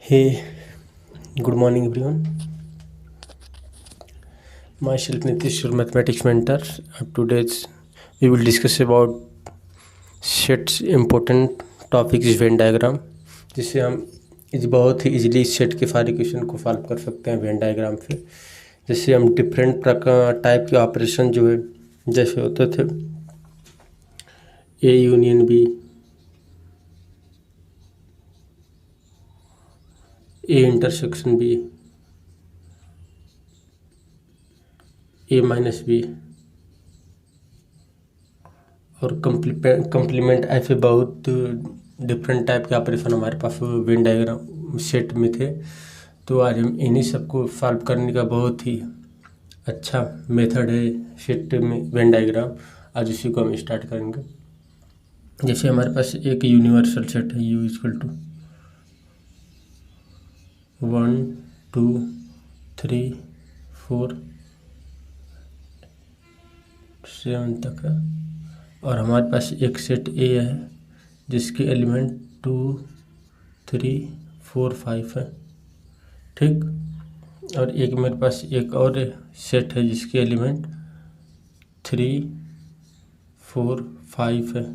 Hey, good morning everyone. Myself Nitish, your mathematics mentor. Today we will discuss about sets important topic इस Venn diagram, जिससे हम इस बहुत ही easily set के सारे क्वेश्चन को सॉल्व कर सकते हैं वेन डायग्राम से। जिससे हम डिफरेंट प्रकार टाइप के ऑपरेशन जो है जैसे होते थे A union B, A intersection B, A minus B और कंप्लीमेंट, ऐसे बहुत डिफरेंट टाइप के ऑपरेशन हमारे पास वेन डायग्राम सेट में थे। तो आज हम इन्हीं सबको सॉल्व करने का बहुत ही अच्छा मेथड है सेट में वेन डायग्राम। आज उसी को हम स्टार्ट करेंगे। जैसे हमारे पास एक यूनिवर्सल सेट है U इक्वल टू 1 2 3 4 7 तक है, और हमारे पास एक सेट ए है जिसके एलिमेंट 2 3 4 5 है, ठीक। और एक मेरे पास एक और सेट है जिसके एलिमेंट 3 4 5 है।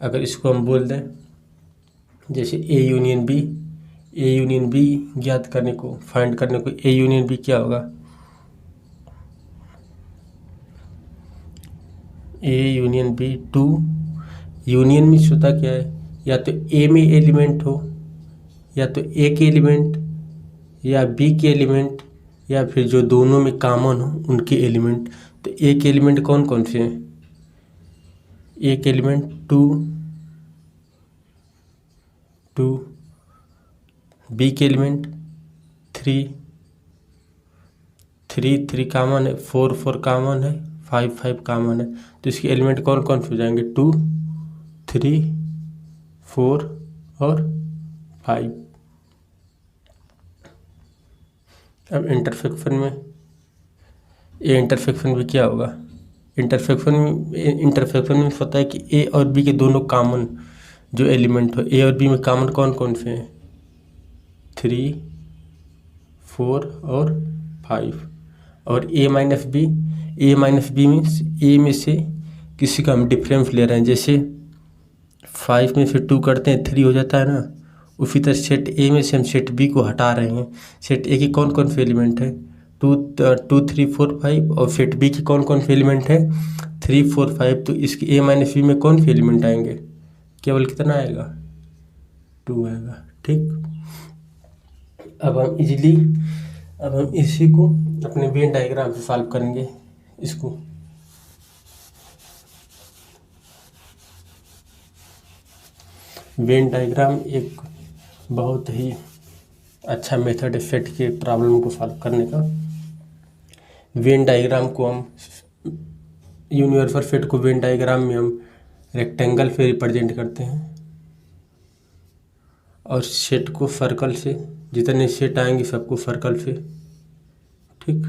अगर इसको हम बोल दें जैसे ए यूनियन बी ज्ञात करने को, फाइंड करने को, ए यूनियन बी क्या होगा? ए यूनियन बी, टू यूनियन में होता क्या है, या तो ए में एलिमेंट हो, या तो ए के एलिमेंट, या बी के एलिमेंट, या फिर जो दोनों में कॉमन हो उनके एलिमेंट। तो ए के एलिमेंट कौन कौन से हैं? ए के एलिमेंट 2 बी के एलिमेंट 3 कॉमन है, 4 कॉमन है, 5 कॉमन है। तो इसके एलिमेंट कौन कौन से हो जाएंगे? 2 3 4 और 5। अब इंटरसेक्शन में क्या होगा? इंटरसेक्शन में होता है कि ए और बी के दोनों कॉमन जो एलिमेंट हो, ए और बी में कॉमन कौन कौन से हैं? 3 4 और 5। और ए माइनस बी मीन्स ए में से किसी का हम डिफरेंस ले रहे हैं। जैसे 5 में से 2 करते हैं 3 हो जाता है ना, उसी तरह सेट ए में से हम सेट बी को हटा रहे हैं। सेट ए की कौन कौन से एलिमेंट है? 2 3 4 5। और सेट बी की कौन कौन से एलिमेंट है? 3 4 5। तो इसके ए माइनस बी में कौन से एलिमेंट आएंगे? केवल कितना आएगा? 2 आएगा, ठीक। अब हम इसी को अपने वेन डायग्राम से सॉल्व करेंगे। इसको वेन डायग्राम एक बहुत ही अच्छा मेथड है सेट के प्रॉब्लम को सॉल्व करने का। वेन डायग्राम को हम यूनिवर्सल सेट को वेन डायग्राम में हम रेक्टेंगल से रिप्रेजेंट करते हैं, और सेट को सर्कल से, जितने सेट आएंगे सबको सर्कल से, ठीक।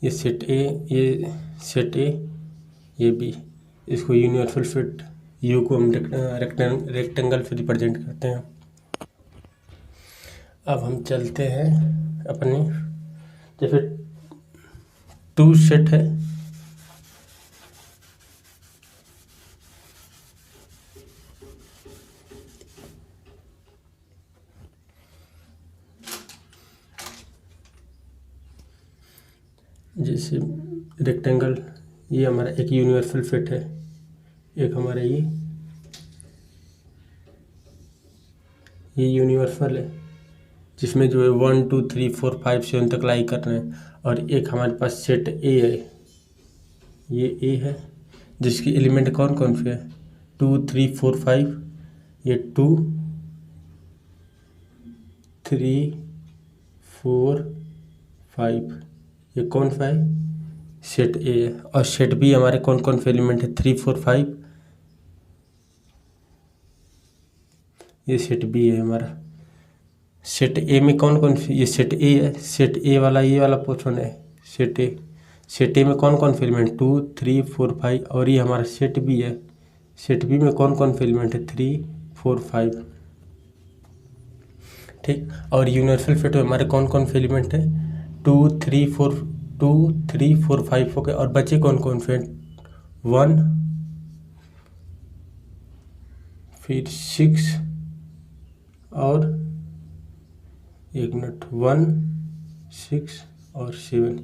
ये सेट ए, ये बी, इसको यूनिवर्सल सेट यू को हम रेक्टेंगल से रिप्रेजेंट करते हैं। अब हम चलते हैं अपने, जैसे 2 सेट है, जैसे रेक्टेंगल, ये हमारा एक यूनिवर्सल सेट है, एक हमारा ये यूनिवर्सल है जिसमें जो है 1 2 3 4 5 7 तक लाई कर रहे हैं। और एक हमारे पास सेट ए है, ये ए है जिसके एलिमेंट कौन कौन से है? 2 3 4 5। ये 2 3 4 5, ये कौन सा है? सेट ए है। और सेट बी हमारे कौन कौन से एलिमेंट है? 3 4 5, ये सेट बी है हमारा। सेट ए में कौन कौन से? ये सेट ए है, सेट ए वाला ये वाला पोर्शन है सेट ए में कौन कौन से एलिमेंट? 2 3 4 5। और ये हमारा सेट बी है, सेट बी में कौन कौन से एलिमेंट है? 3 4 5। ठीक। और यूनिवर्सल फिट में हमारे कौन कौन से एलिमेंट है, 2 3 4, 2 3 4 5 हो गए, और बचे कौन कौन से, 1 फिर 6 और 1 6 और 7,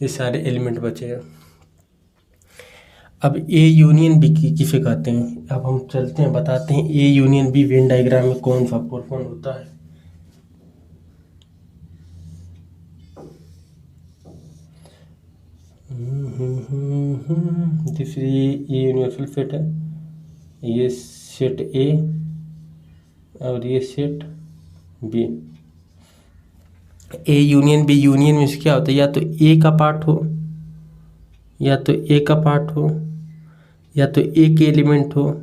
ये सारे एलिमेंट बचे हैं। अब ए यूनियन बी किसे कहते हैं, अब हम चलते हैं बताते हैं A union B Venn diagram में कौन सा पोर्शन होता है। दिस ए यूनिवर्सल सेट है, ये सेट ए और ये set B. A union B, union में क्या होता है, या तो ए का पार्ट हो, या तो ए का पार्ट हो, या तो ए के एलिमेंट हो,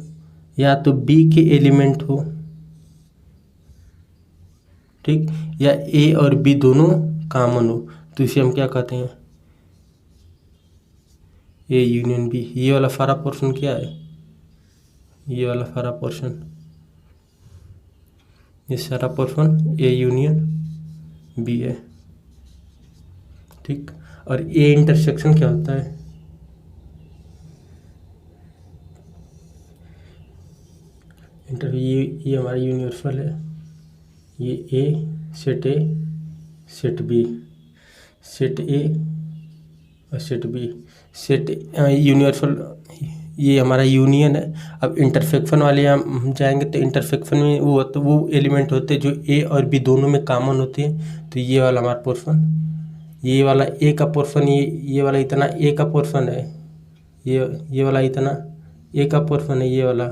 या तो बी के एलिमेंट हो, ठीक, या ए और बी दोनों कॉमन हो, तो इसे हम क्या कहते हैं, ए यूनियन बी। ये वाला सारा पोर्शन क्या है, ये वाला सारा पोर्शन, ये सारा पोर्शन ए यूनियन बी है, ठीक। और ए इंटरसेक्शन क्या होता है, ये हमारा यूनिवर्सल है, ये ए सेट बी, सेट ए और सेट बी, सेट यूनिवर्सल, ये हमारा यूनियन है। अब इंटरसेक्शन वाले हम जाएंगे तो इंटरसेक्शन में वो एलिमेंट होते हैं जो ए और बी दोनों में कॉमन होते हैं। तो ये वाला हमारा पोर्शन, ये वाला ए का पोर्शन, ये वाला इतना ए का पोर्शन है, ये वाला इतना ए का पोर्शन है ये वाला,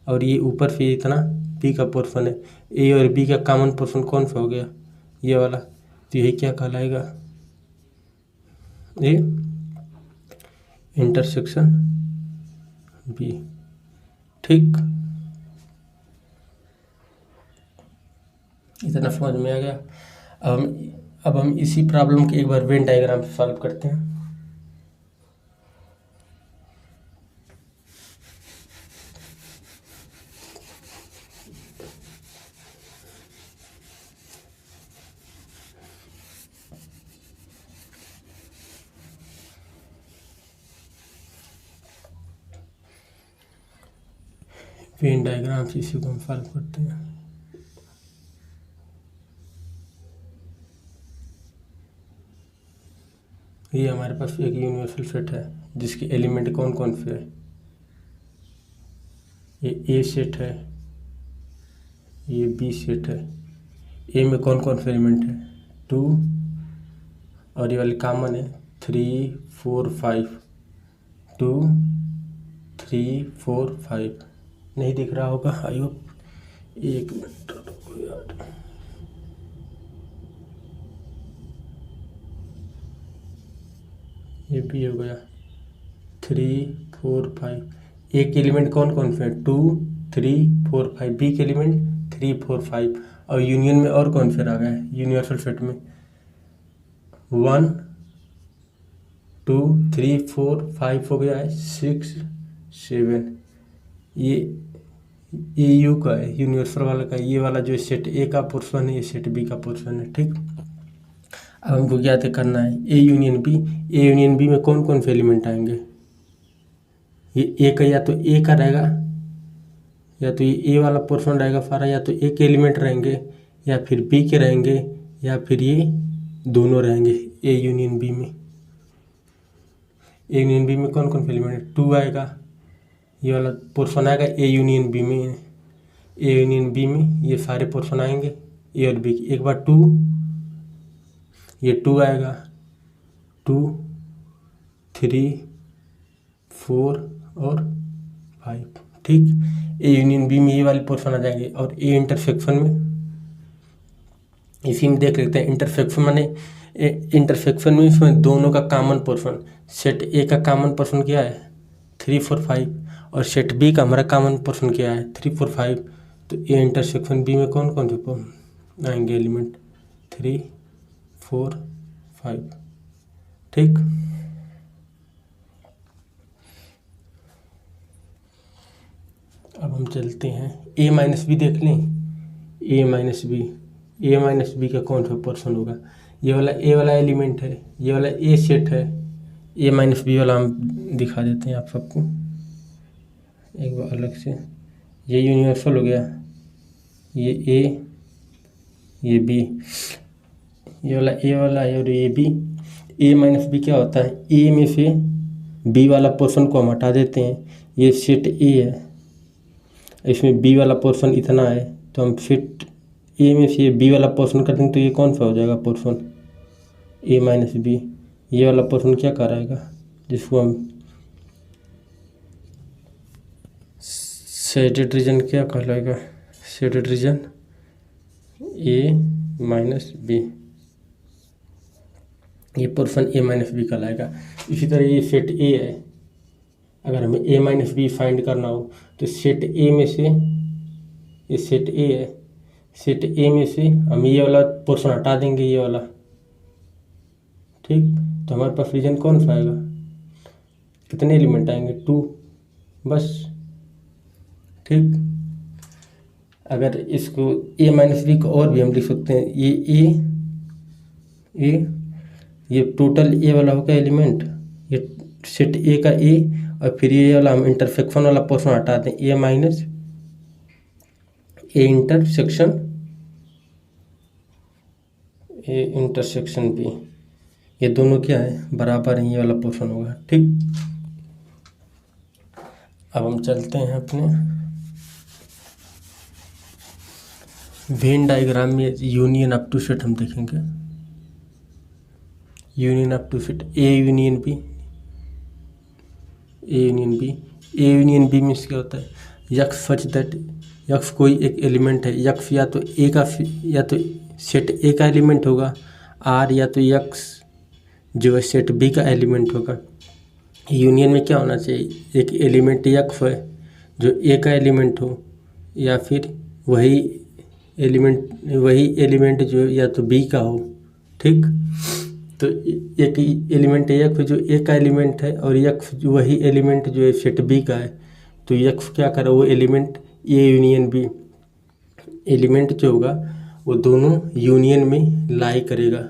और ये ऊपर से इतना बी का पोर्शन है। ए और बी का कॉमन पोर्शन कौन सा हो गया, ये वाला, तो यही क्या कहलाएगा, ये इंटरसेक्शन बी, ठीक। इतना समझ में आ गया। अब हम इसी प्रॉब्लम के एक बार वेन डायग्राम सॉल्व करते हैं। वेन डायग्राम से इसी को हम सॉल्व करते हैं। ये हमारे पास एक यूनिवर्सल सेट है जिसके एलिमेंट कौन कौन से है, ये ए सेट है, ये बी सेट है। ए में कौन कौन से एलिमेंट है, 2, और ये वाली कॉमन है 3 4 5, 2 3 4 5, नहीं दिख रहा होगा आई होप, एक मिनट रुको यार, ये भी हो गया 3 4 5। ए के एलिमेंट कौन कौन से हैं, 2 3 4 5, बी के एलिमेंट 3 4 5, और यूनियन में और कौन से आ गया है यूनिवर्सल सेट में, 1 2 3 4 5 हो गया है, 6 7, ये यू का है यूनिवर्सल वाला का, ये वाला जो सेट ए का पोर्शन है ये सेट बी का पोर्शन है, ठीक। अब हमको क्या करना है, A union B, A union B में कौन कौन से एलिमेंट आएंगे, ये ए का या तो ए का रहेगा, या तो ये ए वाला पोर्शन रहेगा सारा, या तो ए के एलिमेंट रहेंगे, या फिर बी के रहेंगे, या फिर ये दोनों रहेंगे ए यूनियन बी में। ए यूनियन बी में कौन कौन से एलिमेंट है, 2 आएगा, ये वाला पोर्शन आएगा ए यूनियन बी में, ए यूनियन बी में ये सारे पोर्शन आएंगे ए और बी की, एक बार 2, ये 2 आएगा, 2 3 4 और 5, ठीक। ए यूनियन बी में ये वाले पोर्शन आ जाएंगे, और ए इंटरसेक्शन में इसी में देख लेते हैं, इंटरसेक्शन माने इंटरसेक्शन में इसमें दोनों का कॉमन पोर्शन, सेट ए का कॉमन पोर्शन क्या है 3 4 5, और सेट बी का हमारा कॉमन पोर्शन क्या है 3 4 5। तो ए इंटरसेक्शन बी में कौन कौन से आएंगे एलिमेंट, 3 4 5, ठीक। अब हम चलते हैं ए माइनस बी देख लें, ए minus B, A minus B का कौन सा पोर्शन होगा? ये वाला ए वाला एलिमेंट है, ये वाला ए सेट है, ए माइनस बी वाला हम दिखा देते हैं आप सबको एक बार अलग से। ये यूनिवर्सल हो गया, ये ए, ये बी, ये वाला ए वाला है और ये बी। ए माइनस बी क्या होता है? ए में से बी वाला पोर्शन को हम हटा देते हैं, ये सेट ए है, इसमें बी वाला पोर्शन इतना है, तो हम सेट ए में से बी वाला पोर्शन कर देंगे, तो ये कौन सा हो जाएगा पोर्शन? ए माइनस बी। ये वाला पोर्शन क्या कराएगा, जिसको हम शेडेड रीजन क्या कहलाएगा? शेडेड रीजन ए माइनस बी, ये पोर्शन ए माइनस बी कहलाएगा। इसी तरह ये सेट ए है, अगर हमें ए माइनस बी फाइंड करना हो तो सेट ए में से, ये सेट ए है, सेट ए में से हम ये वाला पोर्शन हटा देंगे, ये वाला, ठीक। तो हमारे पास रीजन कौन सा आएगा? कितने एलिमेंट आएंगे? 2 बस, ठीक। अगर इसको ए माइनस बी को और भी हम लिख सकते हैं, ये टोटल ए वाला होगा एलिमेंट, ये सेट ए का ए, और फिर ये वाला हम इंटरसेक्शन वाला पोर्शन हटा दें, ए माइनस ए इंटरसेक्शन बी, ये दोनों क्या है? बराबर है, ये वाला पोर्शन होगा, ठीक। अब हम चलते हैं अपने वेन डायग्राम में यूनियन अप टू सेट हम देखेंगे। Union of two set A union B, A union B. A union B means क्या होता है? यक्स सच दैट, यक्स कोई एक एलिमेंट है, यक्स या तो ए का, या तो सेट ए का एलिमेंट होगा, आर या तो यक्स जो है सेट बी का एलिमेंट होगा। यूनियन में क्या होना चाहिए? एक एलिमेंट यक्स है जो ए का एलिमेंट हो, या फिर वही एलिमेंट जो या तो बी का हो, ठीक। तो एक एलिमेंट यक्स जो ए का एलिमेंट है और यक्स वही एलिमेंट जो है सेट बी का है, तो यक्स क्या करे? वो element A union B element जो होगा वो दोनों यूनियन में लाई करेगा।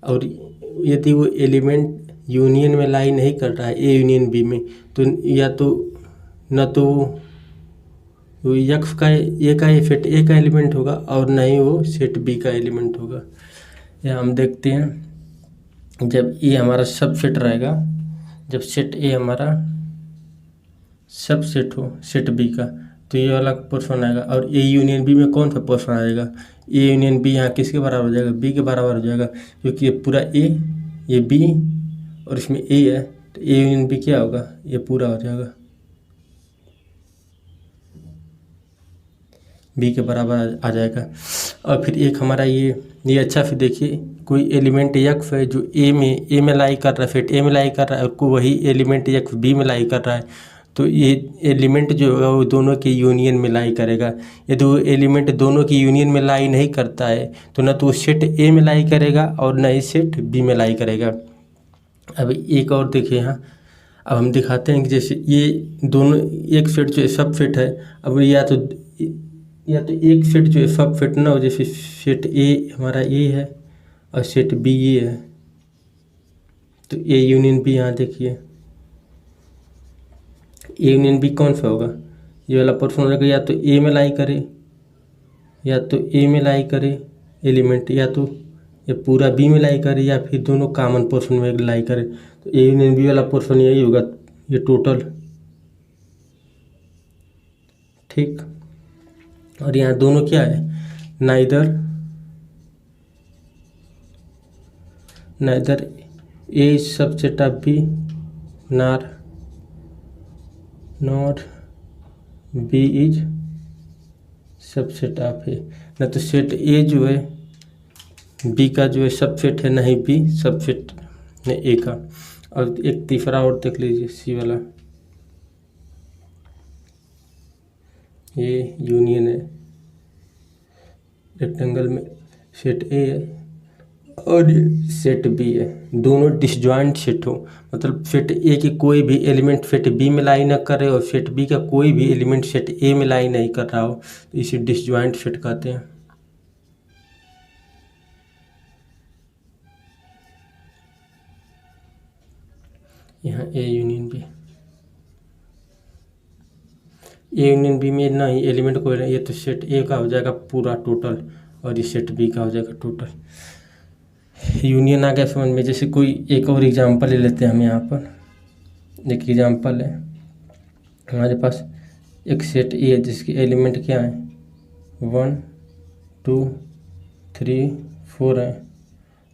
और यदि वो एलिमेंट यूनियन में लाई नहीं कर रहा है ए यूनियन बी में, तो या तो न तो वो यक्स का ए का सेट ए का एलिमेंट होगा और न ही वो सेट बी का एलिमेंट होगा। यह हम देखते हैं, जब ए हमारा सबसेट रहेगा, जब सेट ए हमारा सबसेट हो सेट बी का, तो ये वाला पोर्शन आएगा। और ए यूनियन बी में कौन सा पोर्शन आएगा? ए यूनियन बी यहाँ किसके बराबर हो जाएगा? बी के बराबर हो जाएगा, क्योंकि ये पूरा ए, ये बी और इसमें ए है, तो ए यूनियन बी क्या होगा? ये पूरा हो जाएगा, बी के बराबर आ जाएगा। और फिर एक हमारा ये अच्छा से देखिए, कोई एलिमेंट यक्स है जो ए में लाई कर रहा है, फिर ए में लाई कर रहा है, और कोई वही एलिमेंट यक्स बी में लाई कर रहा है, तो ये एलिमेंट जो होगा वो दोनों की यूनियन में लाई करेगा। यदि वो एलिमेंट दोनों की यूनियन में लाई नहीं करता है तो न तो वो सेट ए में लाई करेगा और न ही सेट बी में लाई करेगा। अब एक और देखिए यहाँ, अब हम दिखाते हैं कि जैसे ये दोनों एक सेट जो है सब सेट है, अब या तो एक सेट जो है सब सेट ना हो, जैसे सेट ए हमारा ए है और सेट बी ये है, तो ए यूनियन बी यहाँ देखिए, ए यूनियन बी कौन सा होगा? ये वाला पोर्शन रहेगा, या तो ए में लाई करे एलिमेंट, या तो ये पूरा बी में लाई करे, या फिर दोनों कॉमन पोर्शन में लाई करे। तो ए यूनियन बी वाला पोर्शन यही होगा, ये टोटल, ठीक। और यहाँ दोनों क्या है? Neither a subset of b not b is subset of a. न तो सेट ए जो है बी का जो है सबसेट है, नहीं बी सबसेट है ए का। और एक तीसरा और देख लीजिए, सी वाला, ये यूनियन है, रेक्टेंगल में सेट ए है और सेट बी है, दोनों डिसजॉइंट सेट हो, मतलब सेट ए की कोई भी एलिमेंट सेट बी में लाई ना करे और सेट बी का कोई भी एलिमेंट सेट ए में लाई नहीं कर रहा हो, तो इसे डिसजॉइंट सेट कहते हैं। यहाँ A union B, A union B में ना ही एलिमेंट को, ये तो सेट ए का हो जाएगा पूरा टोटल और ये सेट बी का हो जाएगा टोटल। यूनियन आ गया समझ में। जैसे कोई एक और एग्जांपल ले लेते हैं हम यहाँ पर। एक एग्जांपल है, हमारे पास एक सेट ए है जिसके एलिमेंट क्या है 1 2 3 4 है,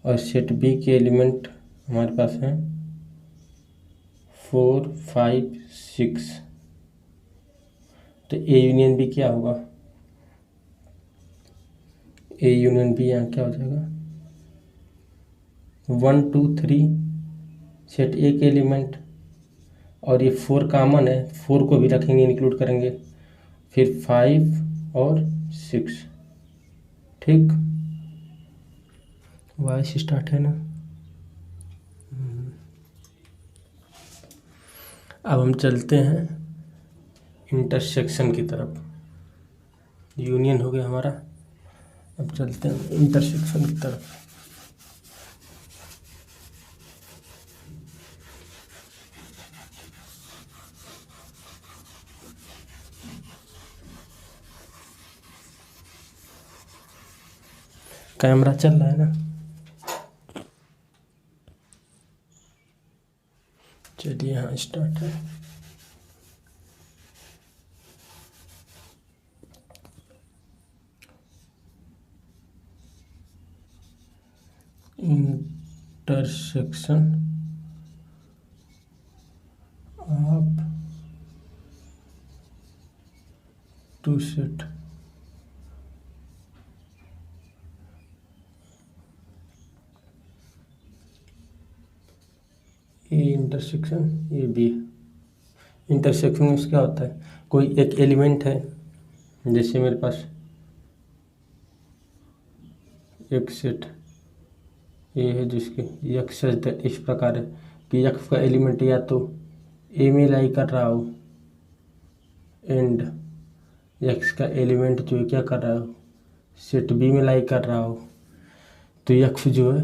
और सेट बी के एलिमेंट हमारे पास हैं 4 5 6। तो ए यूनियन बी क्या होगा, ए यूनियन बी यहाँ क्या हो जाएगा 1 2 3 सेट ए के एलिमेंट, और ये 4 कॉमन है, 4 को भी रखेंगे इंक्लूड करेंगे, फिर 5 और 6। ठीक, वाई से स्टार्ट है ना। अब हम चलते हैं इंटरसेक्शन की तरफ। यूनियन हो गया हमारा, अब चलते हैं इंटरसेक्शन की तरफ। कैमरा चल रहा है ना, चलिए यहाँ स्टार्ट है। Intersection of two set, A intersection A B. Intersection में क्या होता है, कोई एक एलिमेंट है, जैसे मेरे पास एक सेट ए है जिसके यक्स इस प्रकार है कि यक्स का एलिमेंट या तो ए में लाई कर रहा हो, एंड यक्स का एलिमेंट जो है क्या कर रहा हो सेट बी में लाई कर रहा हो, तो यक्स जो है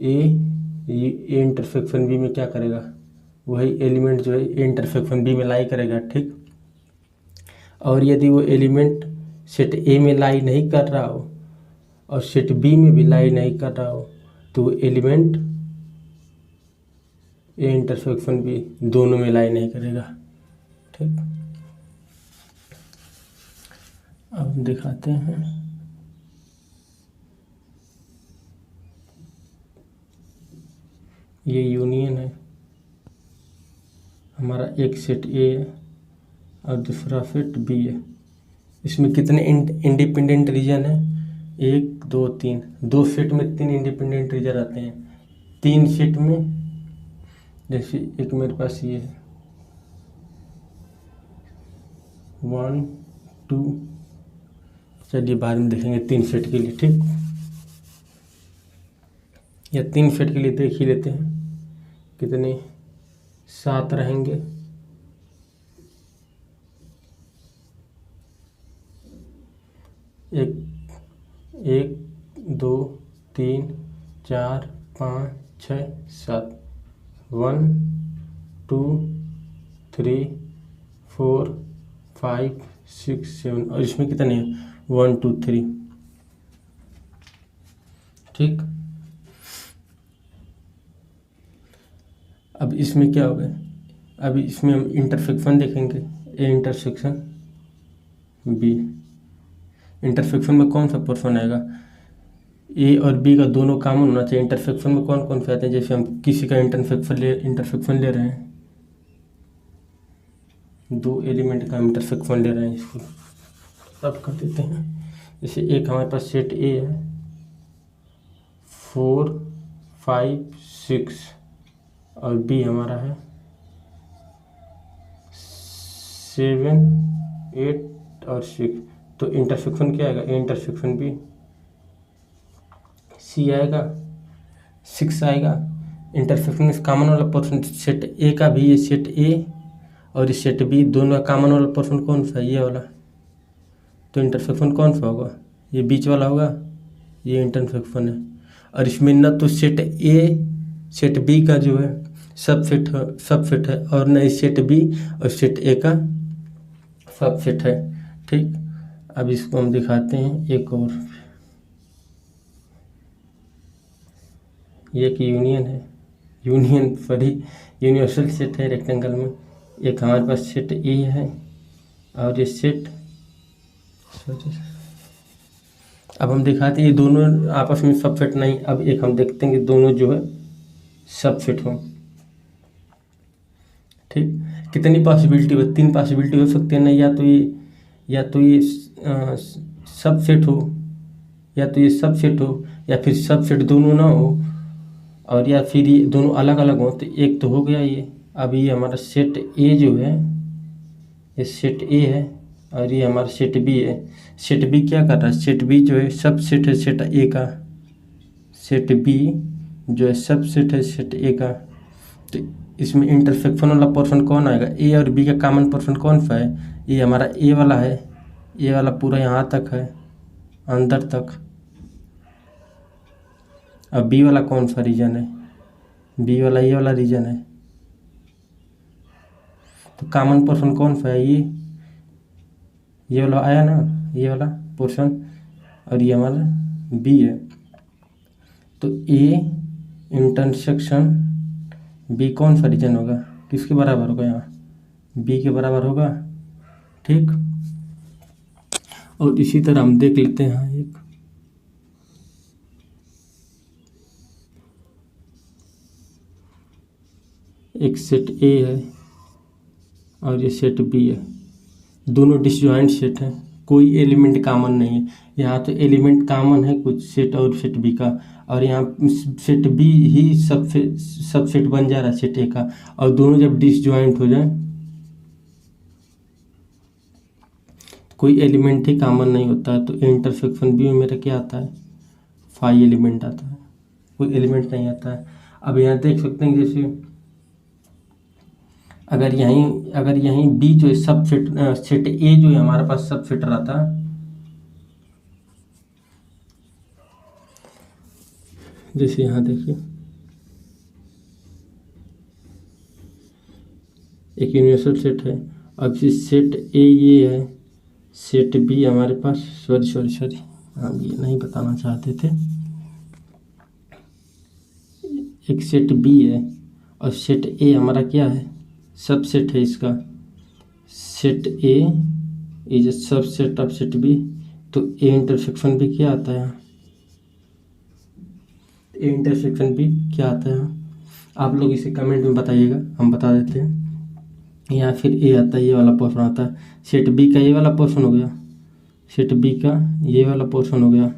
ए इंटरसेक्शन बी में क्या करेगा, वही एलिमेंट जो है ए इंटरसेक्शन बी में लाई करेगा। ठीक, और यदि वो एलिमेंट सेट ए में लाई नहीं कर रहा हो और सेट बी में भी लाई नहीं कर रहा हो, तो वो एलिमेंट ए इंटरसेक्शन बी दोनों में लाई नहीं करेगा। ठीक, अब हम दिखाते हैं। ये यूनियन है हमारा, एक सेट ए है और दूसरा सेट बी है। इसमें कितने इंडिपेंडेंट रीजन है, 1 2 3, 2 सेट में 3 इंडिपेंडेंट रीजन आते हैं। 3 सेट में जैसे एक मेरे पास ये है 1 2, चलिए बाद में देखेंगे 3 सेट के लिए। ठीक, या 3 सेट के लिए देख ही लेते हैं कितने 7 रहेंगे। एक 2 3 4 5 6 7, 1 2 3 4 5 6 7, और इसमें कितने हैं 1 2 3। ठीक, अब इसमें क्या होगा, अभी इसमें हम इंटरसेक्शन देखेंगे, ए इंटरसेक्शन बी। इंटरसेक्शन में कौन सा पोर्शन आएगा, ए और बी का दोनों कॉमन होना चाहिए। इंटरसेक्शन में कौन कौन से आते हैं, जैसे हम किसी का इंटरसेक्शन ले रहे हैं, 2 एलिमेंट का इंटरसेक्शन ले रहे हैं, इसको सब कर देते हैं। जैसे एक हमारे पास सेट ए है 4 5 6, और बी हमारा है 7 8 और 6, तो इंटरसेक्शन क्या आएगा, ए इंटरसेक्शन बी, सी आएगा 6 आएगा। इंटरसेक्शन में कॉमन वाला पोर्शन सेट ए का भी, ये सेट ए और ये सेट बी दोनों का कॉमन वाला पोर्शन कौन सा है, ये वाला, तो इंटरसेक्शन कौन सा होगा, ये बीच वाला होगा, ये इंटरसेक्शन है। और इसमें ना तो सेट ए सेट बी का जो है सबसेट है और न ही सेट बी और सेट ए का सबसेट है। ठीक, अब इसको हम दिखाते हैं एक और, ये कि यूनियन है, यूनियन सॉरी यूनिवर्सल सेट है रेक्टेंगल में। एक हमारे पास सेट ए है और ये सेट, अब हम दिखाते हैं ये दोनों आपस में सबसेट नहीं। अब एक हम देखते हैं कि दोनों जो है सबसेट हों। ठीक, कितनी पॉसिबिलिटी हो, 3 पॉसिबिलिटी हो सकती है ना, या तो ये सबसेट हो, या तो ये सबसेट हो, या फिर सबसेट दोनों ना हो, और या फिर ये दोनों अलग अलग हो। तो एक तो हो गया ये। अब ये हमारा सेट ए जो है, ये सेट ए है और ये हमारा सेट बी है। सेट बी क्या कर रहा है, सेट बी जो है सबसेट है सेट ए का, सेट बी जो है सबसेट है सेट ए का। तो इसमें इंटरसेक्शन वाला पोर्शन कौन आएगा, ए और बी का कॉमन पोर्शन कौन सा है, ये हमारा ए वाला है, ए वाला पूरा यहाँ तक है अंदर तक। अब बी वाला कौन सा रीजन है, बी वाला ये वाला रीजन है। तो कॉमन पोर्शन कौन सा है, ये वाला आया ना, ये वाला पोर्शन, और ये हमारा बी है। तो ए इंटरसेक्शन बी कौन सा रीजन होगा, किसके बराबर होगा, यहाँ बी के बराबर होगा। ठीक, और इसी तरह हम देख लेते हैं एक सेट ए है और ये सेट बी है, दोनों डिसजॉइंट सेट हैं, कोई एलिमेंट कॉमन नहीं है। यहाँ तो एलिमेंट कॉमन है कुछ सेट और सेट बी का, और यहाँ सेट बी ही सबसेट बन जा रहा है सेट ए का, और दोनों जब डिसजॉइंट हो जाए तो कोई एलिमेंट ही कॉमन नहीं होता है। तो इंटरसेक्शन बी में मेरा क्या आता है, 5 एलिमेंट आता है, कोई एलिमेंट नहीं आता है। अब यहाँ देख सकते हैं जैसे अगर यहीं बी जो है सबसेट, सेट ए जो है हमारे पास सबसेट रहता, जैसे यहाँ देखिए एक यूनिवर्सल सेट है। अब सेट ए ये है, सेट बी हमारे पास, सॉरी हम ये नहीं बताना चाहते थे, एक सेट बी है और सेट ए हमारा क्या है, सबसेट है इसका। Set A is a subset of set B. तो ए इंटरसेक्शन बी क्या आता है यहाँ, ए इंटरसेक्शन बी क्या आता है, आप लोग इसे कमेंट में बताइएगा, हम बता देते हैं। यहाँ फिर ए आता है, ये वाला पोर्शन आता है, सेट बी का ये वाला पोर्शन हो गया, सेट बी का ये वाला पोर्शन हो गया,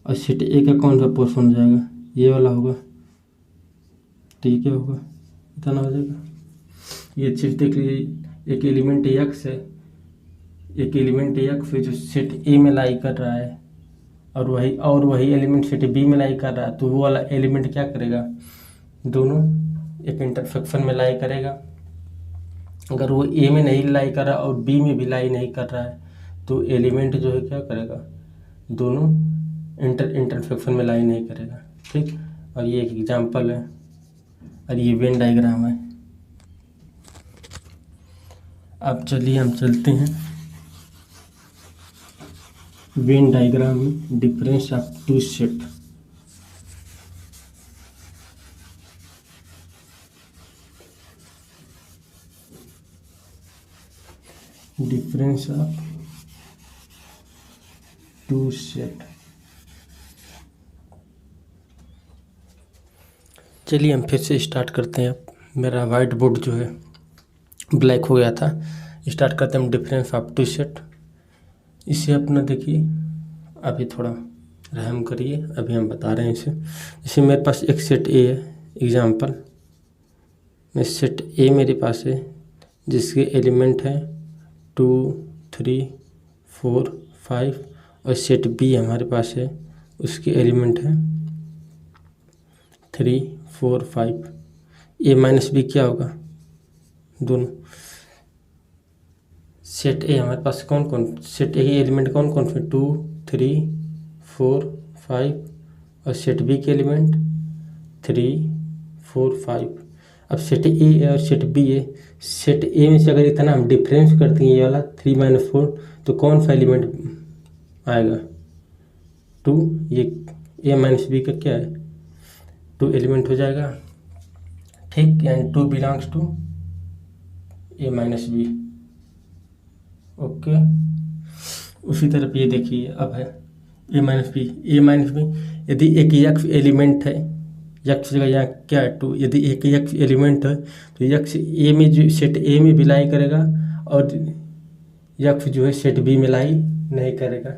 और सेट ए का कौन सा पोर्शन हो जाएगा, ये वाला होगा। तो ये क्या होगा, इतना हो जाएगा। ये चीज़ देख लीजिए, एक एलिमेंट एक्स है, एक एलिमेंट एक्स है जो सेट ए में लाई कर रहा है, और वही एलिमेंट सेट बी में लाई कर रहा है। तो वो वाला एलिमेंट क्या करेगा, दोनों एक इंटरसेक्शन में लाई करेगा। अगर वो ए में नहीं लाई कर रहा और बी में भी लाई नहीं कर रहा है तो एलिमेंट जो है क्या करेगा, दोनों इंटरसेक्शन में लाई नहीं करेगा। ठीक, और ये एक एग्जांपल है, और ये वेन डायग्राम है। अब चलिए हम चलते हैं वेन डायग्राम में difference of two set. Difference of two set. चलिए हम फिर से स्टार्ट करते हैं। मेरा वाइट बोर्ड जो है ब्लैक हो गया था। स्टार्ट करते हैं हम डिफरेंस ऑफ टू सेट। इसे अपना देखिए, अभी थोड़ा रहम करिए, अभी हम बता रहे हैं इसे। जैसे मेरे पास एक सेट ए है, एग्जांपल में सेट ए मेरे पास है जिसके एलिमेंट हैं 2, 3, 4, 5, और सेट बी हमारे पास है उसके एलिमेंट हैं 3, 4, 5। ए माइनस बी क्या होगा, दोनों। सेट ए हमारे पास कौन कौन, सेट ए के एलिमेंट कौन कौन से, 2, 3, 4, 5, और सेट बी के एलिमेंट 3, 4, 5। अब सेट ए है और सेट बी है। सेट ए में से अगर इतना हम डिफरेंस करते हैं ये वाला 3 - 4, तो कौन सा एलिमेंट आएगा? 2। ये ए माइनस बी का क्या है? 2 एलिमेंट हो जाएगा, ठीक। And 2 belongs to A minus B. Okay, उसी तरफ ये देखिए अब है A minus B. A minus B यदि एक यक्ष एलिमेंट है, यक्ष जगह यहाँ क्या है 2, यदि एक यक्ष एलिमेंट है तो यक्ष ए में जो सेट ए में भी लाई करेगा और यक्ष जो है सेट बी में लाई नहीं करेगा।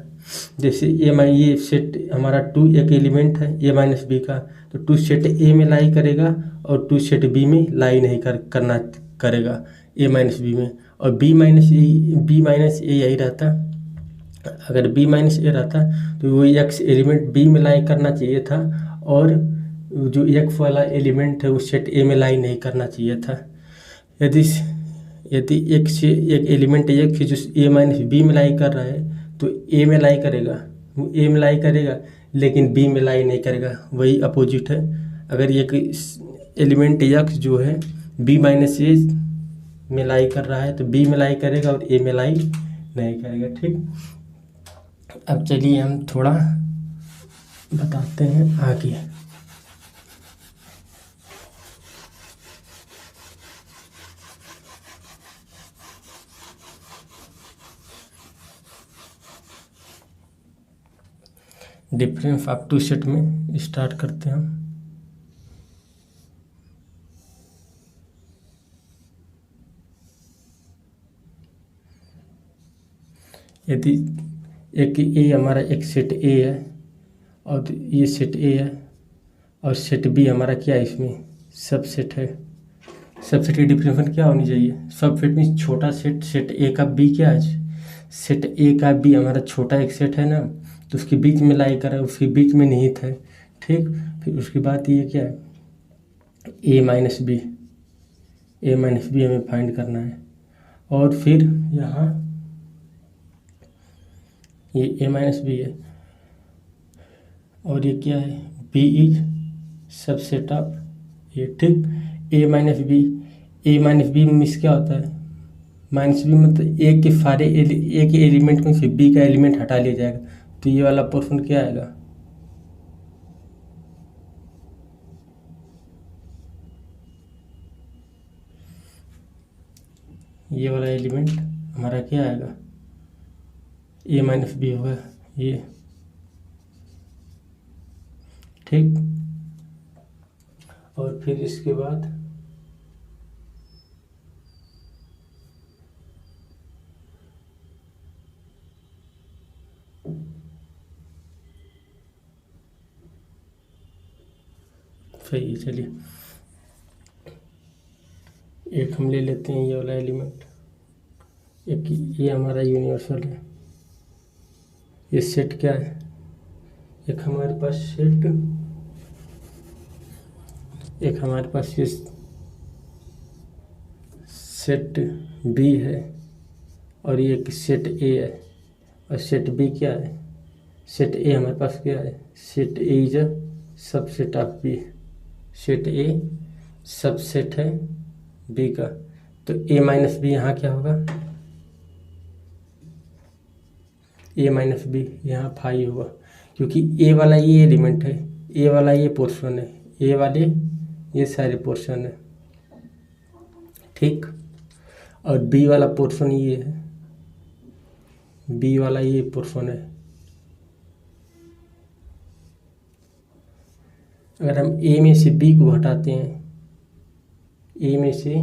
जैसे ये सेट हमारा 2 एक एलिमेंट है ए माइनस बी का, तो 2 सेट ए में लाई करेगा और 2 सेट बी में लाई नहीं करना करेगा ए माइनस बी में। और बी माइनस ए यही रहता। अगर बी माइनस ए रहता तो वो एक्स एलिमेंट बी में लाई करना चाहिए था और जो एक्स वाला एलिमेंट है वो सेट ए में लाई नहीं करना चाहिए था। यदि एक से एक एलिमेंट एक जो ए माइनस बी में लाई कर रहा है तो ए में लाई करेगा, वो ए में लाई करेगा लेकिन बी में लाई नहीं करेगा, वही अपोजिट है। अगर एक एलिमेंट एक्स जो है बी माइनस ए में लाई कर रहा है तो बी में लाई करेगा और ए में लाई नहीं करेगा, ठीक। अब चलिए हम थोड़ा बताते हैं आगे। डिफरेंस ऑफ 2 सेट में स्टार्ट करते हैं हम। यदि एक ए हमारा एक सेट ए है और ये सेट ए है और सेट बी हमारा क्या है, इसमें सबसेट है। सबसेट की डिफिनेशन क्या होनी चाहिए? सबसेट में छोटा सेट, सेट ए का बी क्या है? सेट ए का बी हमारा छोटा एक सेट है ना, तो उसके बीच में लाई करा, उसके बीच में निहित है, ठीक। फिर उसके बाद ये क्या है, ए माइनस बी हमें फाइंड करना है। और फिर यहाँ ये ए माइनस बी है और ये क्या है, बी इज सबसेट ऑफ ए, ठीक। ए माइनस बी मीन्स क्या होता है? माइनस बी मतलब ए के सारे ए के एलिमेंट में से बी का एलिमेंट हटा लिया जाएगा, तो ये वाला पोर्शन क्या आएगा, ये वाला एलिमेंट हमारा क्या आएगा, ए माइनस बी होगा ये, ठीक। और फिर इसके बाद सही है। चलिए एक हम ले लेते हैं ये वाला एलिमेंट, एक ये हमारा यूनिवर्सल है। ये सेट क्या है, एक हमारे पास ये सेट बी है और ये एक सेट ए है और सेट बी क्या है, सेट ए हमारे पास क्या है, set A is a subset of B. Set A subset है बी का, तो ए माइनस बी यहाँ क्या होगा, ए माइनस बी यहाँ फाई होगा, क्योंकि ए वाला ये एलिमेंट है, ए वाला ये पोर्शन है, ए वाले ये सारे पोर्शन है, ठीक। और बी वाला पोर्शन ये है, बी वाला ये पोर्शन है। अगर हम ए में से बी को घटाते हैं, ए में से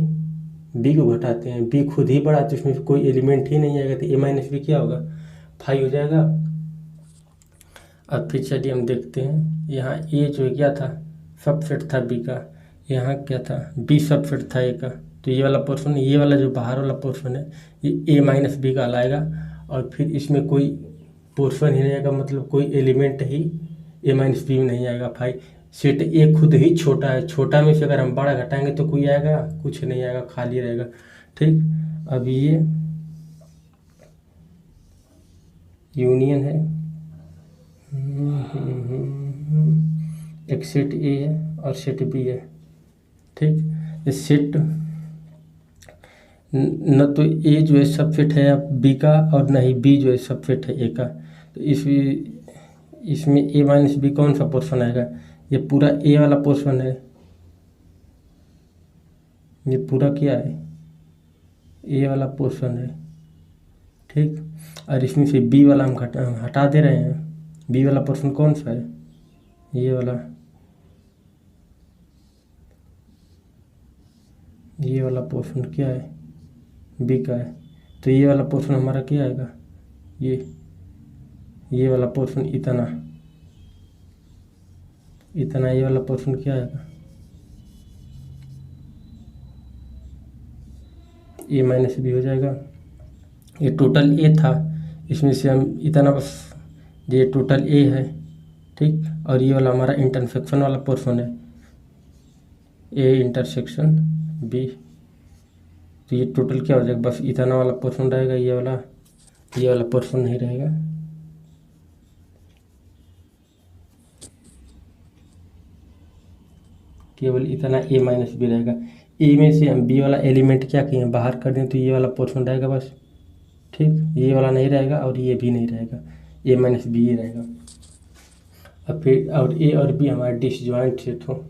बी को घटाते हैं, बी खुद ही बड़ा तो उसमें कोई एलिमेंट ही नहीं आएगा, तो ए माइनस बी क्या होगा, फाई हो जाएगा। अब फिर चलिए हम देखते हैं, यहाँ ए जो क्या था, सबसेट था बी का, यहाँ क्या था, बी सबसेट था ए का, तो ये वाला पोर्शन, ये वाला जो बाहर वाला पोर्शन है ये ए माइनस बी का लाएगा और फिर इसमें कोई पोर्शन ही नहीं आएगा, मतलब कोई एलिमेंट ही ए माइनस बी में नहीं आएगा, फाई। सेट ए खुद ही छोटा है, छोटा में से अगर हम बड़ा घटाएंगे तो कोई आएगा, कुछ नहीं आएगा, खाली रहेगा, ठीक। अब ये यूनियन है, एक सेट ए है और सेट बी है, ठीक। ये सेट न तो ए जो है सबसेट है बी का और न ही बी जो है सबसेट है ए का। तो इसमें ए माइनस बी कौन सा पोर्शन आएगा? ये पूरा ए वाला पोर्शन है, ये पूरा क्या है? ए वाला पोर्शन है, ठीक। और इसमें से बी वाला हम हटा दे रहे हैं। बी वाला पोर्शन कौन सा है? ये वाला पोर्शन क्या है? बी का है। तो ये वाला पोर्शन हमारा क्या आएगा? ये वाला पोर्शन इतना ये वाला पोर्शन क्या आएगा? ए माइनस बी हो जाएगा। ये टोटल ए था, इसमें से हम इतना बस, ये टोटल ए है, ठीक। और ये वाला हमारा इंटरसेक्शन वाला पोर्शन है, ए इंटरसेक्शन बी। तो ये टोटल क्या हो जाएगा? बस इतना वाला पोर्शन रहेगा, ये वाला पोर्शन नहीं रहेगा। केवल इतना ए माइनस बी रहेगा। ए में से हम बी वाला एलिमेंट क्या किए, बाहर कर दें, तो ये वाला पोर्शन रहेगा बस, ठीक। ये वाला नहीं रहेगा और ये भी नहीं रहेगा, ए माइनस बी ही रहेगा। अब फिर और ए और बी हमारा डिसजॉइंट सेट हो,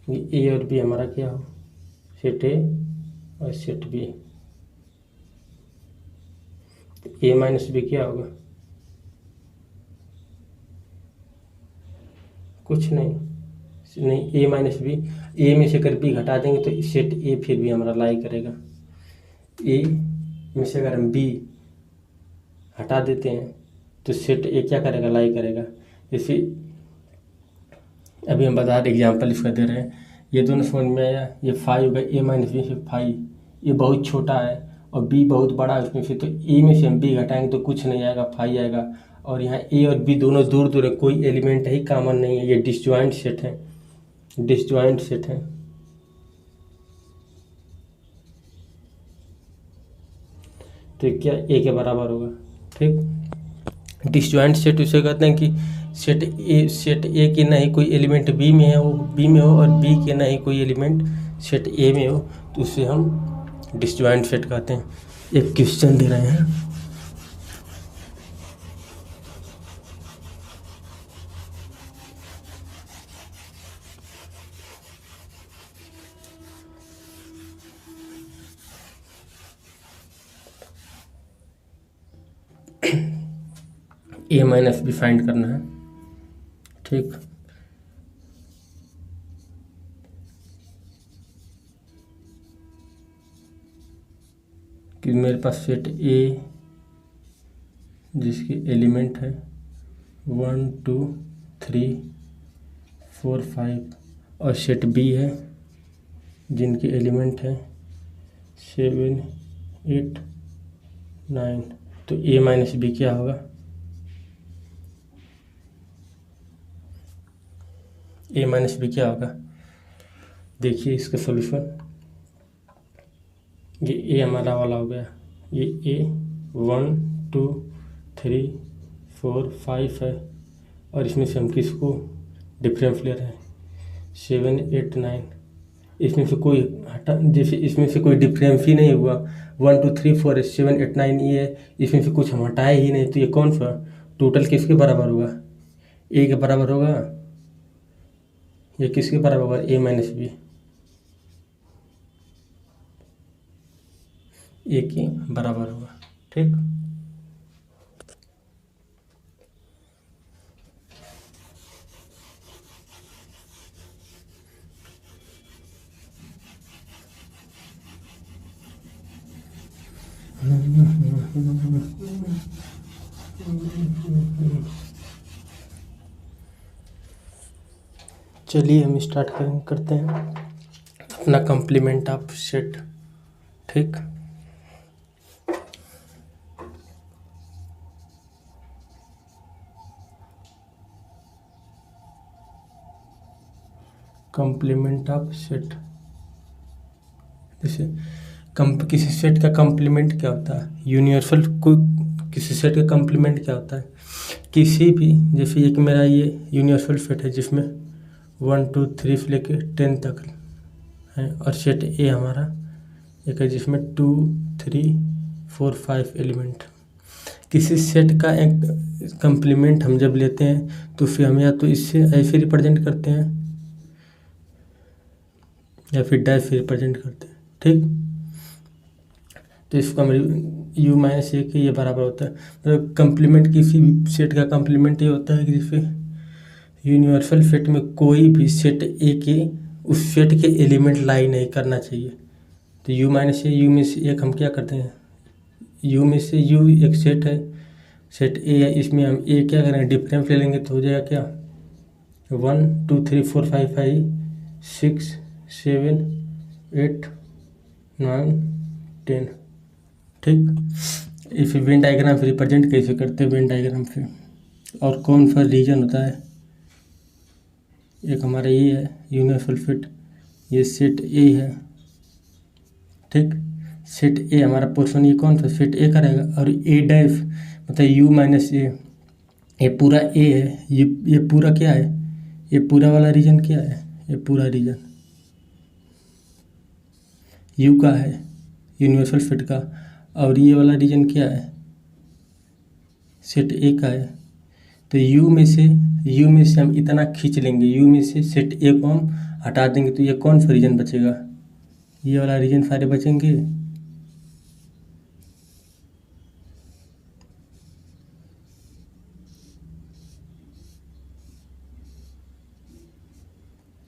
ये ए और बी हमारा क्या हो? सेट ए और set B. A minus B क्या होगा? कुछ नहीं, ए माइनस बी। ए में से अगर बी घटा देंगे तो सेट ए फिर भी हमारा लाई करेगा। ए में से अगर हम बी हटा देते हैं तो सेट ए क्या करेगा? लाई करेगा। जैसे अभी हम बता रहे एग्जाम्पल इसका दे रहे हैं, ये दोनों समझ में आया। ये 5 होगा, ए माइनस बी से 5, ये बहुत छोटा है और बी बहुत बड़ा है उसमें से, तो ए में से हम बी घटाएंगे तो कुछ नहीं आएगा, 5 आएगा। और यहाँ ए और बी दोनों दूर दूर है, कोई एलिमेंट ही कॉमन नहीं है, ये डिसजॉइंट सेट है, डिसजॉइंट सेट है। तो क्या ए के बराबर होगा, ठीक। डिसजॉइंट सेट उसे कहते हैं कि सेट ए के नहीं कोई एलिमेंट बी में है, वो बी में हो, और बी के नहीं कोई एलिमेंट सेट ए में हो, तो उसे हम डिसजॉइंट सेट कहते हैं। एक क्वेश्चन दे रहे हैं, ए माइनस बी फाइंड करना है, ठीक। कि मेरे पास सेट ए जिसके एलिमेंट है 1 2 3 4 5 और सेट बी है जिनके एलिमेंट है 7 8 9। तो ए माइनस बी क्या होगा? ए माइनस बी क्या होगा? देखिए इसका सॉल्यूशन, ये ए हमारा वाला हो गया, ये ए 1 2 3 4 5 है, और इसमें से हम किसको डिफरेंस ले रहे हैं? 7 8 9। इसमें से कोई हटा, जैसे इसमें से कोई डिफरेंस ही नहीं हुआ, 1 2 3 4 7 8 9 ये है, इसमें से कुछ हम हटाए ही नहीं, तो ये कौन सा टोटल किसके बराबर होगा? ए के बराबर होगा। ये किसके बराबर होगा? ए माइनस बी, ए के बराबर होगा, ठीक। चलिए हम स्टार्ट करते हैं अपना कॉम्प्लीमेंट ऑफ सेट, ठीक। कॉम्प्लीमेंट ऑफ सेट, जैसे किसी सेट का कॉम्प्लीमेंट क्या होता है? यूनिवर्सल किसी सेट का कॉम्प्लीमेंट क्या होता है? किसी भी, जैसे एक मेरा ये यूनिवर्सल सेट है जिसमें 1 2 3 से लेके 10 तक है। और सेट ए हमारा एक है जिसमें 2 3 4 5 एलिमेंट। किसी सेट का एक कंप्लीमेंट हम जब लेते हैं तो फिर हम या तो इससे ऐसे रिप्रेजेंट करते हैं या फिर डैश से रिप्रेजेंट करते हैं, ठीक। तो इसको हम u माइनस ए के ये बराबर होता है, मतलब कंप्लीमेंट किसी भी सेट का कंप्लीमेंट ये होता है कि जिसपे यूनिवर्सल सेट में कोई भी सेट ए के उस सेट के एलिमेंट लाई नहीं करना चाहिए। तो u माइनस ए, u में से एक हम क्या करते हैं, u में से u एक सेट है, सेट ए है, इसमें हम ए क्या करेंगे, डिफरेंस ले लेंगे तो हो जाएगा क्या 1 2 3 4 5 5 6 7 8 9 10, ठीक। इस वेन डायग्राम से रिप्रेजेंट कैसे करते हैं, वेन डायग्राम से, और कौन सा रीजन होता है, एक हमारा ये है यूनिवर्सल फिट, ये सेट ए है, ठीक। सेट ए हमारा पोर्शन ये कौन सा सेट ए का रहेगा, और ए डैश मतलब u माइनस ए, ये पूरा ए है, ये पूरा क्या है, ये पूरा वाला रीजन क्या है, ये पूरा रीजन u का है यूनिवर्सल फिट का, और ये वाला रीजन क्या है, सेट ए का है। तो u में से हम इतना खींच लेंगे, u में से सेट ए को हम हटा देंगे तो ये कौन सा रीजन बचेगा, ये वाला रीजन सारे बचेंगे।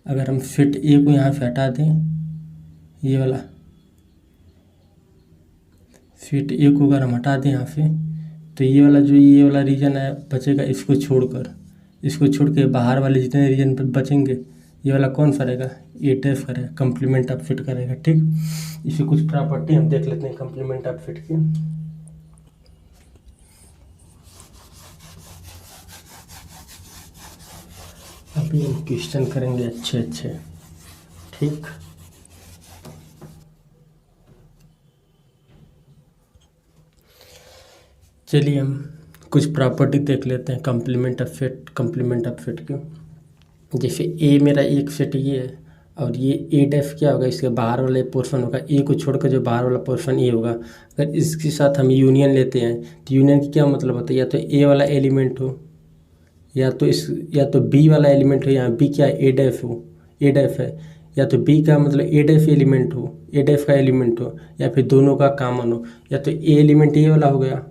अगर हम सेट ए को यहाँ से हटा दें, ये वाला सेट ए को अगर हम हटा दें यहाँ से, तो ये वाला रीजन है बचेगा, इसको छोड़ के बाहर वाले जितने रीजन बचेंगे ये वाला कौन सा रहेगा, ए डैश का रहेगा, कंप्लीमेंट ऑफ फिट का रहेगा, ठीक। इसी कुछ प्रॉपर्टी हम देख लेते हैं कंप्लीमेंट ऑफ फिट की। अभी हम क्वेश्चन करेंगे अच्छे, ठीक। चलिए हम कुछ प्रॉपर्टी देख लेते हैं कंप्लीमेंट ऑफ फिट की। जैसे ए मेरा एक सेट ये है और ये ए डैश क्या होगा, इसके बाहर वाला पोर्शन होगा, ए को छोड़कर जो बाहर वाला पोर्शन ए होगा। अगर इसके साथ हम यूनियन लेते हैं तो यूनियन की क्या मतलब होता है, या तो ए वाला एलिमेंट हो या तो बी वाला एलिमेंट हो, या बी क्या ए डैश है, या तो बी का मतलब ए डैश एलिमेंट हो, ए डैश का एलिमेंट हो, या फिर दोनों का कॉमन हो। या तो ए एलिमेंट ये वाला हो गया,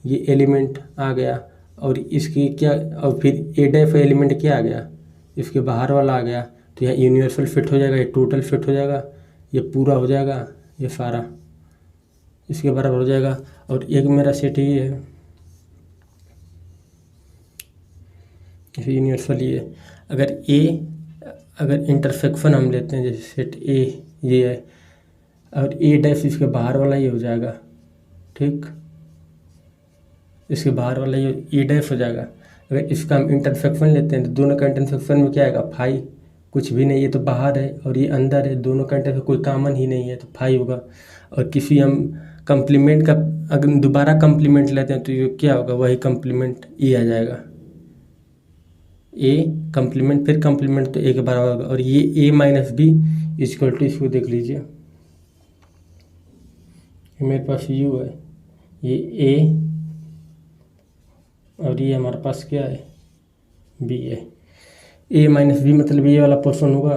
ये एलिमेंट आ गया, और इसकी क्या, और फिर ए डैश एलिमेंट क्या आ गया, इसके बाहर वाला आ गया, तो यहाँ यूनिवर्सल फिट हो जाएगा, ये टोटल फिट हो जाएगा, ये पूरा हो जाएगा, ये सारा इसके बराबर हो जाएगा। और एक मेरा सेट ये है, यूनिवर्सल ये है। अगर इंटरसेक्शन हम लेते हैं, जैसे सेट ए ये है और ए डैश इसके बाहर वाला ये हो जाएगा, ठीक, इसके बाहर वाला ये ए डैश हो जाएगा। अगर इसका हम इंटरसेक्शन लेते हैं तो दोनों का इंटरसेक्शन में क्या आएगा, फाई, कुछ भी नहीं, ये तो बाहर है और ये अंदर है, दोनों का इंटरसेक्शन कोई कॉमन ही नहीं है तो फाई होगा। और किसी हम कंप्लीमेंट का अगर दोबारा कंप्लीमेंट लेते हैं तो ये क्या होगा, वही कंप्लीमेंट ए आ जाएगा, ए कंप्लीमेंट फिर कंप्लीमेंट तो ए के बराबर होगा। और ये ए माइनस बी इक्वल टू, इसको देख लीजिए, मेरे पास यू है, ये ए और ये हमारे पास क्या है, बी है। ए माइनस बी मतलब ये वाला पोर्शन होगा,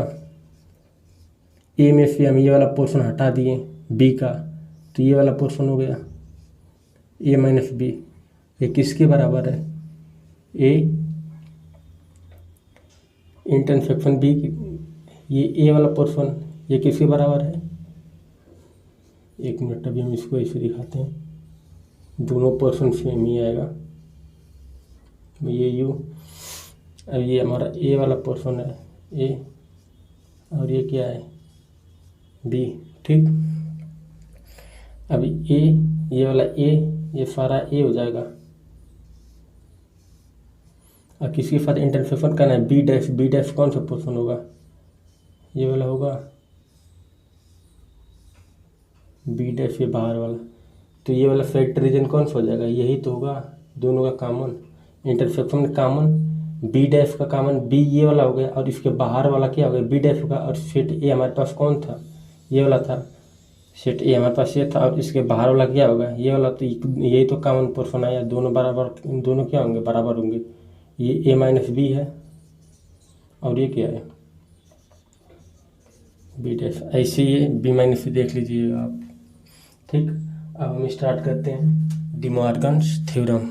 ए में से हम ये वाला पोर्शन हटा दिए बी का, तो ये वाला पोर्शन हो गया ए माइनस बी। ये किसके बराबर है, ए इंटरसेक्शन बी, ये ए वाला पोर्शन ये किसके बराबर है, एक मिनट अभी हम इसको ऐसे दिखाते हैं, दोनों पोर्शन सेम ही आएगा, ये यू, अब ये हमारा ए वाला पोर्शन है ए और ये क्या है बी, ठीक। अभी ए ये वाला ए, ये सारा ए हो जाएगा, और किसके साथ इंटरसेक्शन करना है, बी डैश कौन सा पोर्शन होगा, ये वाला होगा, बी डैश ये बाहर वाला, तो ये वाला फैक्टर रीजन कौन सा हो जाएगा, यही तो होगा, दोनों का कॉमन, इंटरसेक्शन में कॉमन बी डैश का कॉमन बी ये वाला हो गया और इसके बाहर वाला क्या हो गया बी डैश होगा। और सेट ए हमारे पास कौन था, ये वाला था, सेट ए हमारे पास ये था और इसके बाहर वाला क्या होगा ये वाला। तो यही तो कॉमन पोर्शन आया, दोनों बराबर, दोनों क्या होंगे बराबर होंगे। ये ए माइनस बी है और ये क्या है बी डैश। ऐसे ये बी माइनस सी देख लीजिएगा आप। ठीक, अब हम स्टार्ट करते हैं डी मॉर्गन्स थ्योरम।